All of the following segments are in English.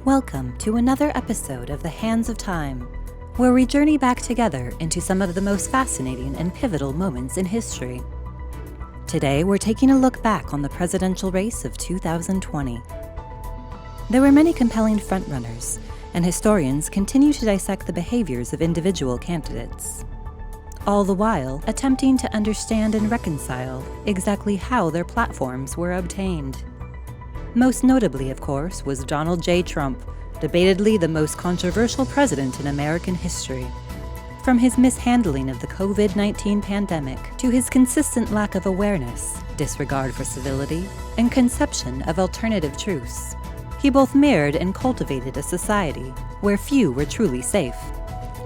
Welcome to another episode of The Hands of Time, where we journey back together into some of the most fascinating and pivotal moments in history. Today, we're taking a look back on the presidential race of 2020. There were many compelling frontrunners, and historians continue to dissect the behaviors of individual candidates, all the while attempting to understand and reconcile exactly how their platforms were obtained. Most notably, of course, was Donald J. Trump, debatedly the most controversial president in American history. From his mishandling of the COVID-19 pandemic to his consistent lack of awareness, disregard for civility, and conception of alternative truths, he both mirrored and cultivated a society where few were truly safe.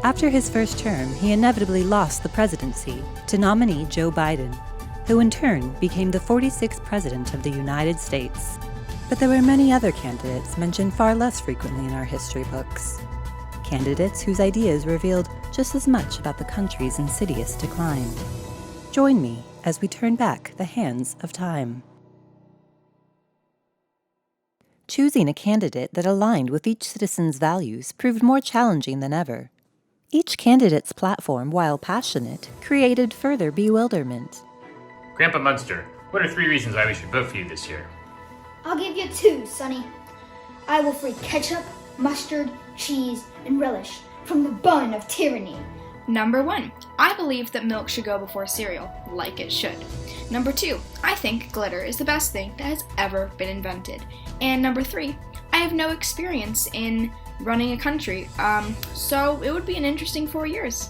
After his first term, he inevitably lost the presidency to nominee Joe Biden, who in turn became the 46th president of the United States. But there were many other candidates mentioned far less frequently in our history books. Candidates whose ideas revealed just as much about the country's insidious decline. Join me as we turn back the hands of time. Choosing a candidate that aligned with each citizen's values proved more challenging than ever. Each candidate's platform, while passionate, created further bewilderment. Grandpa Munster, what are 3 reasons why we should vote for you this year? I'll give you 2, Sonny. I will free ketchup, mustard, cheese, and relish from the bun of tyranny. Number 1, I believe that milk should go before cereal, like it should. Number 2, I think glitter is the best thing that has ever been invented. And number 3, I have no experience in running a country, so it would be an interesting 4 years.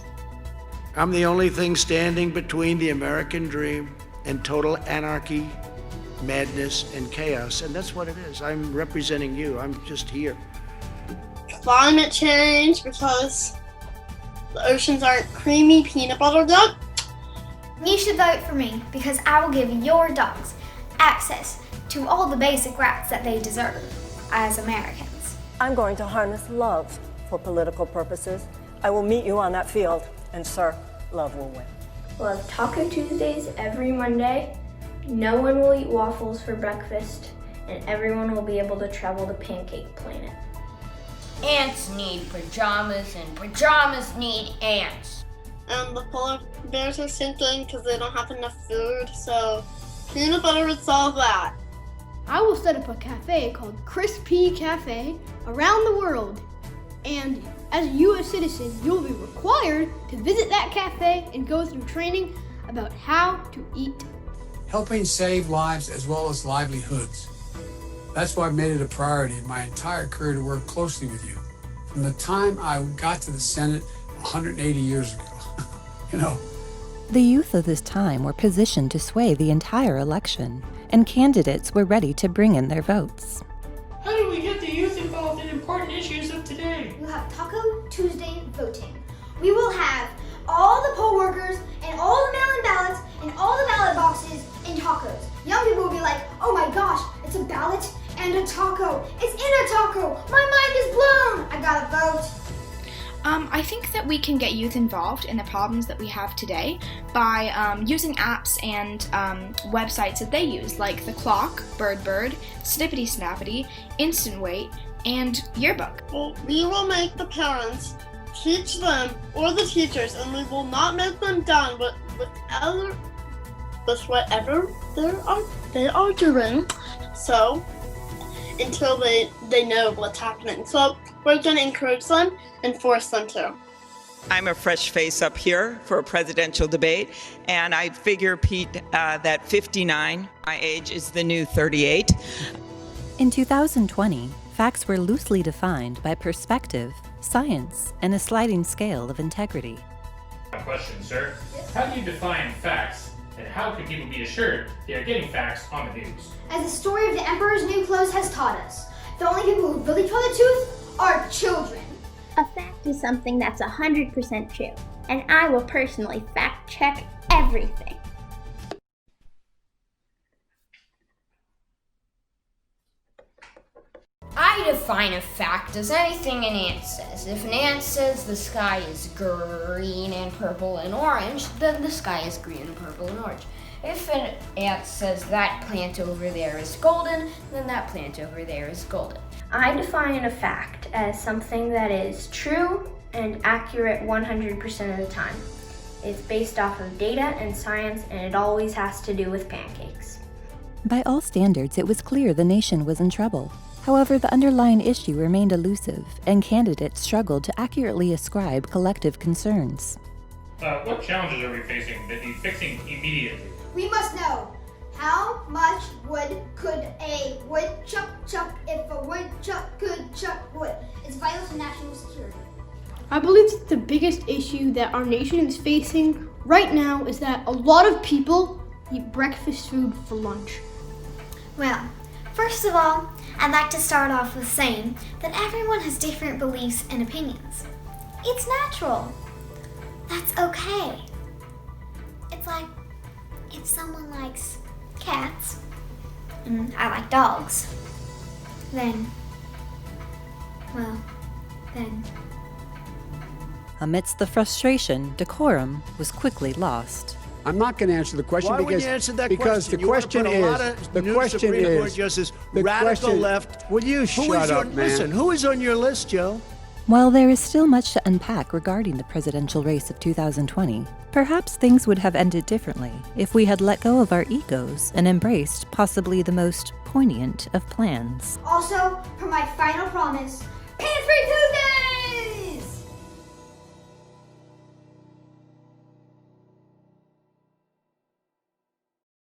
I'm the only thing standing between the American dream and total anarchy, madness, and chaos, and that's what it is. I'm representing you. I'm just here. Climate change, because the oceans aren't creamy peanut butter duck. You should vote for me because I will give your dogs access to all the basic rights that they deserve as Americans. I'm going to harness love for political purposes. I will meet you on that field, and sir, love will win. We'll have Taco Tuesdays every Monday. No one will eat waffles for breakfast, and everyone will be able to travel to Pancake Planet. Ants need pajamas, and pajamas need ants. And the polar bears are sinking because they don't have enough food, so peanut butter would solve that. I will set up a cafe called Crispy Cafe around the world. And as a U.S. citizen, you'll be required to visit that cafe and go through training about how to eat. Helping save lives as well as livelihoods. That's why I made it a priority in my entire career to work closely with you. From the time I got to the Senate 180 years ago. The youth of this time were positioned to sway the entire election, and candidates were ready to bring in their votes. How do we get the youth involved in important issues of today? We'll have Taco Tuesday voting. We will have all the poll workers and all the mail-in ballots and all the ballot boxes and tacos. Young people will be like, oh my gosh, it's a ballot and a taco. It's in a taco. My mind is blown. I gotta vote. I think that we can get youth involved in the problems that we have today by using apps and websites that they use, like The Clock, BirdBird, Snippety Snappity, Instant Wait, and Yearbook. Well, we will make the parents teach them or the teachers, and we will not make them done with whatever they are doing. So until they know what's happening. So we're going to encourage them and force them to. I'm a fresh face up here for a presidential debate, and I figure, Pete, that 59, my age, is the new 38. In 2020, facts were loosely defined by perspective, science, and a sliding scale of integrity. A question, sir. How do you define facts, and how can people be assured they are getting facts on the news? As the story of the Emperor's New Clothes has taught us, the only people who really tell the truth are children. A fact is something that's 100% true, and I will personally fact check everything. I define a fact as anything an ant says. If an ant says the sky is green and purple and orange, then the sky is green and purple and orange. If an ant says that plant over there is golden, then that plant over there is golden. I define a fact as something that is true and accurate 100% of the time. It's based off of data and science, and it always has to do with pancakes. By all standards, it was clear the nation was in trouble. However, the underlying issue remained elusive, and candidates struggled to accurately ascribe collective concerns. What challenges are we facing that need fixing immediately? We must know, how much wood could a woodchuck chuck if a woodchuck could chuck wood? It's vital to national security. I believe that the biggest issue that our nation is facing right now is that a lot of people eat breakfast food for lunch. Well, first of all, I'd like to start off with saying that everyone has different beliefs and opinions. It's natural. That's okay. It's like if someone likes cats and I like dogs, then. Amidst the frustration, decorum was quickly lost. I'm not going to answer the question Why because would you answer that because question? the question is Supreme Court Justice, radical left. Will you shut up, man? Listen, who is on your list, Joe? While there is still much to unpack regarding the presidential race of 2020, perhaps things would have ended differently if we had let go of our egos and embraced possibly the most poignant of plans. Also, for my final promise, Pants Free Tuesday!